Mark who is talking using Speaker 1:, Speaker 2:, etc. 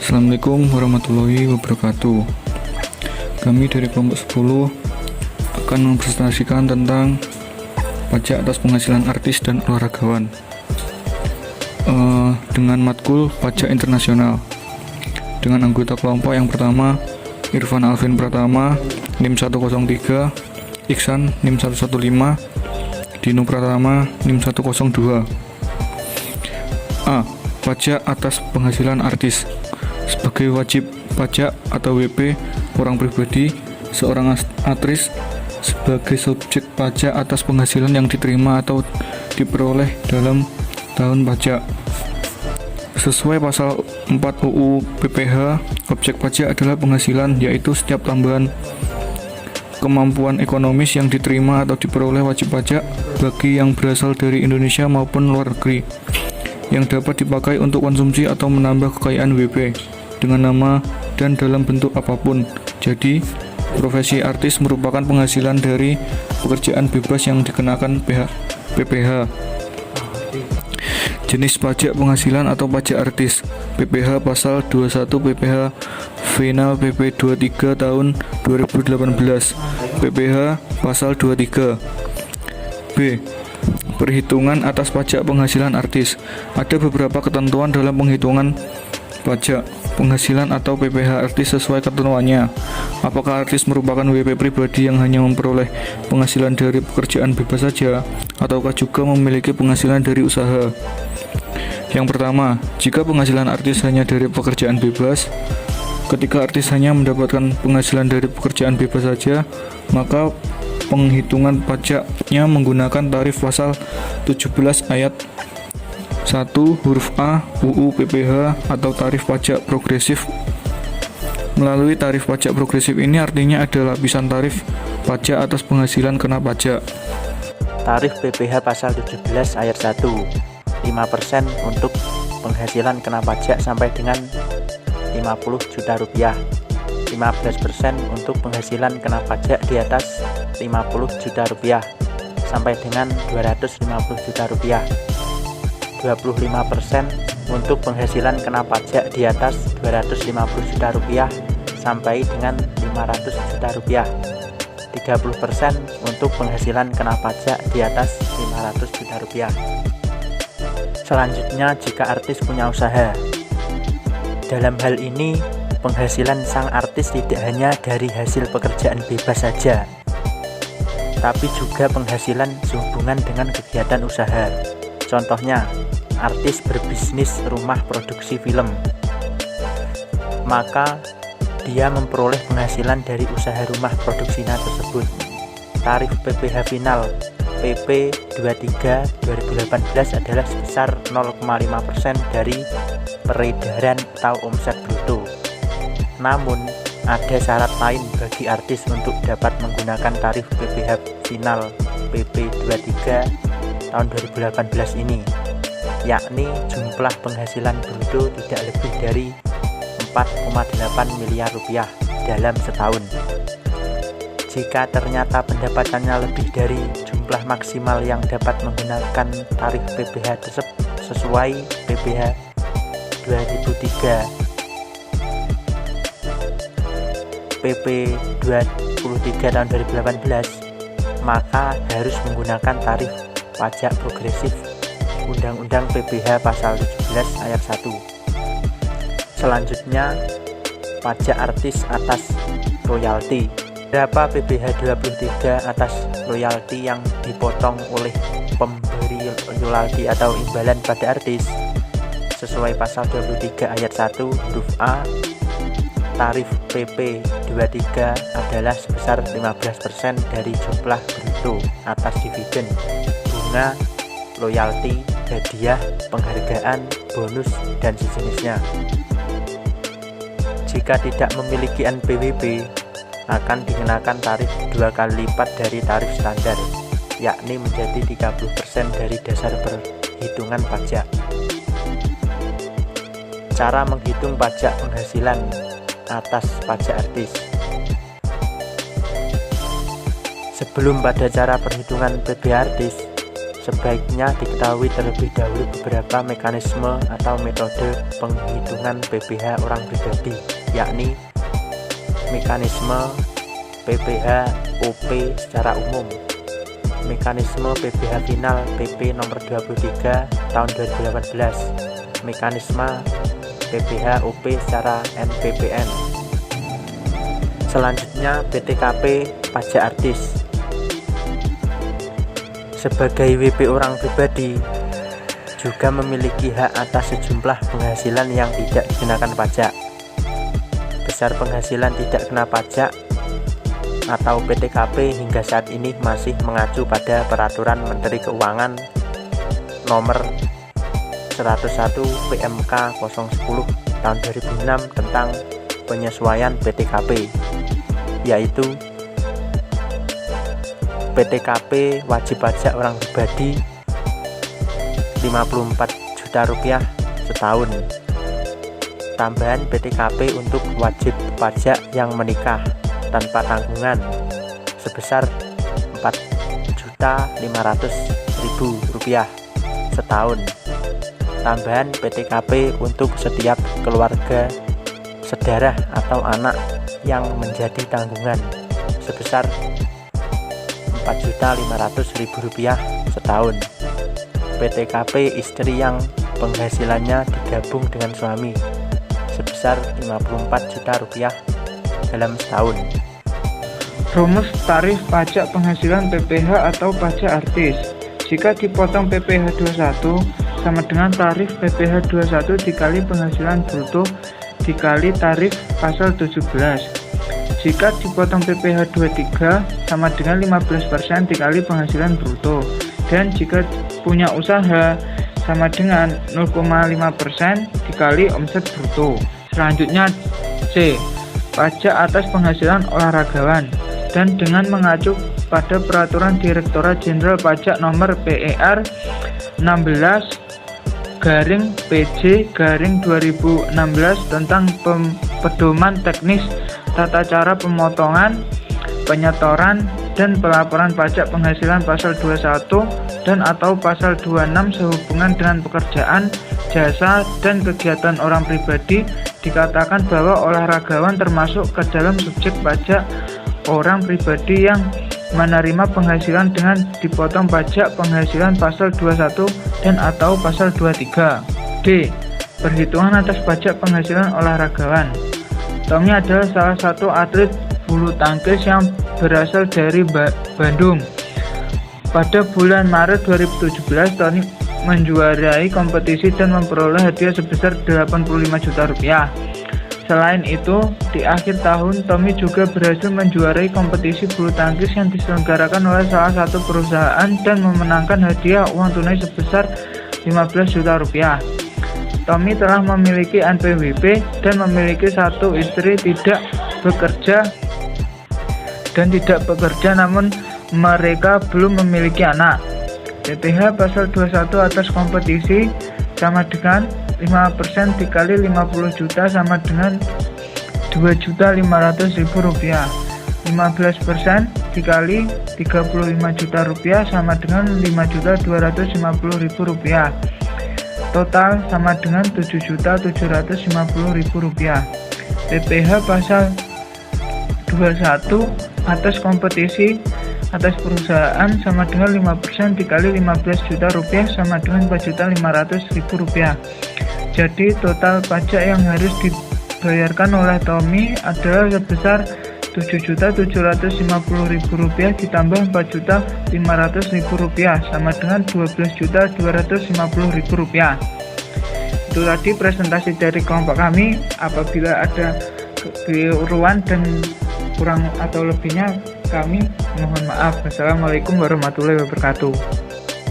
Speaker 1: Assalamualaikum warahmatullahi wabarakatuh. Kami dari kelompok 10 akan mempresentasikan tentang pajak atas penghasilan artis dan olahragawan dengan matkul pajak internasional, dengan anggota kelompok yang pertama Irfan Alvin Pratama NIM 103, Iksan NIM 115, Dino Pratama NIM 102. A. Pajak atas penghasilan artis. Sebagai wajib pajak atau WP orang pribadi, seorang aktris sebagai subjek pajak atas penghasilan yang diterima atau diperoleh dalam tahun pajak. Sesuai pasal 4 UU PPH, objek pajak adalah penghasilan, yaitu setiap tambahan kemampuan ekonomis yang diterima atau diperoleh wajib pajak bagi yang berasal dari Indonesia maupun luar negeri, yang dapat dipakai untuk konsumsi atau menambah kekayaan WP dengan nama dan dalam bentuk apapun. Jadi, profesi artis merupakan penghasilan dari pekerjaan bebas yang dikenakan PPH. Jenis pajak penghasilan atau pajak artis. PPH pasal 21 PPH Final PP 23 tahun 2018. PPH pasal 23. B. Perhitungan atas pajak penghasilan artis. Ada beberapa ketentuan dalam penghitungan pajak penghasilan atau PPH artis sesuai ketentuannya. Apakah artis merupakan WP pribadi yang hanya memperoleh penghasilan dari pekerjaan bebas saja, ataukah juga memiliki penghasilan dari usaha? Yang pertama, jika penghasilan artis hanya dari pekerjaan bebas, ketika artis hanya mendapatkan penghasilan dari pekerjaan bebas saja, maka penghitungan pajaknya menggunakan tarif pasal 17 ayat 1 huruf A UU PPH atau tarif pajak progresif. Melalui tarif pajak progresif ini artinya ada lapisan tarif pajak atas penghasilan kena pajak.
Speaker 2: Tarif PPH pasal 17 ayat 1, 5% untuk penghasilan kena pajak sampai dengan 50 juta rupiah, 15% untuk penghasilan kena pajak di atas 50 juta rupiah sampai dengan 250 juta rupiah, 25% untuk penghasilan kena pajak di atas 250 juta rupiah sampai dengan 500 juta rupiah, 30% untuk penghasilan kena pajak di atas 500 juta rupiah. Selanjutnya, jika artis punya usaha. Dalam hal ini, penghasilan sang artis tidak hanya dari hasil pekerjaan bebas saja, tapi juga penghasilan sehubungan dengan kegiatan usaha. Contohnya, artis berbisnis rumah produksi film, maka dia memperoleh penghasilan dari usaha rumah produksinya tersebut. Tarif PPH final PP 23 2018 adalah sebesar 0,5% dari peredaran atau omset bruto. Namun, ada syarat lain bagi artis untuk dapat menggunakan tarif PPH final PP 23 tahun 2018 ini, yakni jumlah penghasilan bruto tidak lebih dari 4,8 miliar rupiah dalam setahun. Jika ternyata pendapatannya lebih dari jumlah maksimal yang dapat menggunakan tarif PPH sesuai PPH 2003 PP 23 tahun 2018, maka harus menggunakan tarif pajak progresif Undang-Undang PPH pasal 17 ayat 1. Selanjutnya, pajak artis atas royalti. Berapa PPH 23 atas royalti yang dipotong oleh pemberi royalti atau imbalan pada artis? Sesuai pasal 23 ayat 1 huruf A, tarif PP 23 adalah sebesar 15% dari jumlah bruto atas dividen, bunga, royalti, hadiah, penghargaan, bonus, dan sejenisnya. Jika tidak memiliki NPWP, akan dikenakan tarif 2 kali lipat dari tarif standar, yakni menjadi 30% dari dasar perhitungan pajak. Cara menghitung pajak penghasilan atas pajak artis. Sebelum pada cara perhitungan PPH artis, sebaiknya diketahui terlebih dahulu beberapa mekanisme atau metode penghitungan PPh orang pribadi, yakni mekanisme PPh OP secara umum, mekanisme PPh final PP nomor 23 tahun 2018, mekanisme PPh OP secara NPPN. Selanjutnya BTKP pajak artis. Sebagai WP orang pribadi juga memiliki hak atas sejumlah penghasilan yang tidak dikenakan pajak. Besar penghasilan tidak kena pajak atau PTKP hingga saat ini masih mengacu pada Peraturan Menteri Keuangan Nomor 101 PMK 010 tahun 2006 tentang penyesuaian PTKP, yaitu PTKP wajib pajak orang pribadi Rp54 juta setahun. Tambahan PTKP untuk wajib pajak yang menikah tanpa tanggungan sebesar Rp4.500.000 setahun. Tambahan PTKP untuk setiap keluarga sedarah atau anak yang menjadi tanggungan sebesar Rp4.500.000 setahun. PTKP istri yang penghasilannya digabung dengan suami sebesar Rp54 juta dalam setahun.
Speaker 3: Rumus tarif pajak penghasilan PPh atau pajak artis. Jika dipotong PPh 21 sama dengan tarif PPh 21 dikali penghasilan bruto dikali tarif pasal 17. Jika dipotong PPh 23 sama dengan 15% dikali penghasilan bruto. Dan jika punya usaha sama dengan 0,5% dikali omset bruto. Selanjutnya C. Pajak atas penghasilan olahragawan. Dan dengan mengacu pada Peraturan Direktorat Jenderal Pajak Nomor PER 16/PJ/2016 tentang pedoman teknis tata cara pemotongan, penyetoran, dan pelaporan pajak penghasilan pasal 21 dan atau pasal 26 sehubungan dengan pekerjaan, jasa, dan kegiatan orang pribadi dikatakan bahwa olahragawan termasuk ke dalam subjek pajak orang pribadi yang menerima penghasilan dengan dipotong pajak penghasilan pasal 21 dan atau pasal 23. D. Perhitungan atas pajak penghasilan olahragawan. Tommy adalah salah satu atlet bulu tangkis yang berasal dari Bandung. Pada bulan Maret 2017, Tommy menjuarai kompetisi dan memperoleh hadiah sebesar Rp85 juta. Selain itu, di akhir tahun, Tommy juga berhasil menjuarai kompetisi bulu tangkis yang diselenggarakan oleh salah satu perusahaan dan memenangkan hadiah uang tunai sebesar Rp15 juta. Tommy telah memiliki NPWP dan memiliki satu istri tidak bekerja namun mereka belum memiliki anak. PPh pasal 21 atas kompetisi sama dengan 5% dikali 50 juta sama dengan Rp2.500.000. 15% dikali Rp35 juta sama dengan Rp5.250.000. Total sama dengan Rp7.750.000. PPh pasal 21 atas kompetisi atas perusahaan sama dengan 5% dikali Rp15 juta sama dengan Rp4.500.000. Jadi total pajak yang harus dibayarkan oleh Tommy adalah sebesar Rp7.750.000 ditambah Rp4.500.000 sama dengan Rp12.250.000. Itu tadi presentasi dari kelompok kami. Apabila ada kekeliruan dan kurang atau lebihnya kami mohon maaf. Wassalamualaikum warahmatullahi wabarakatuh.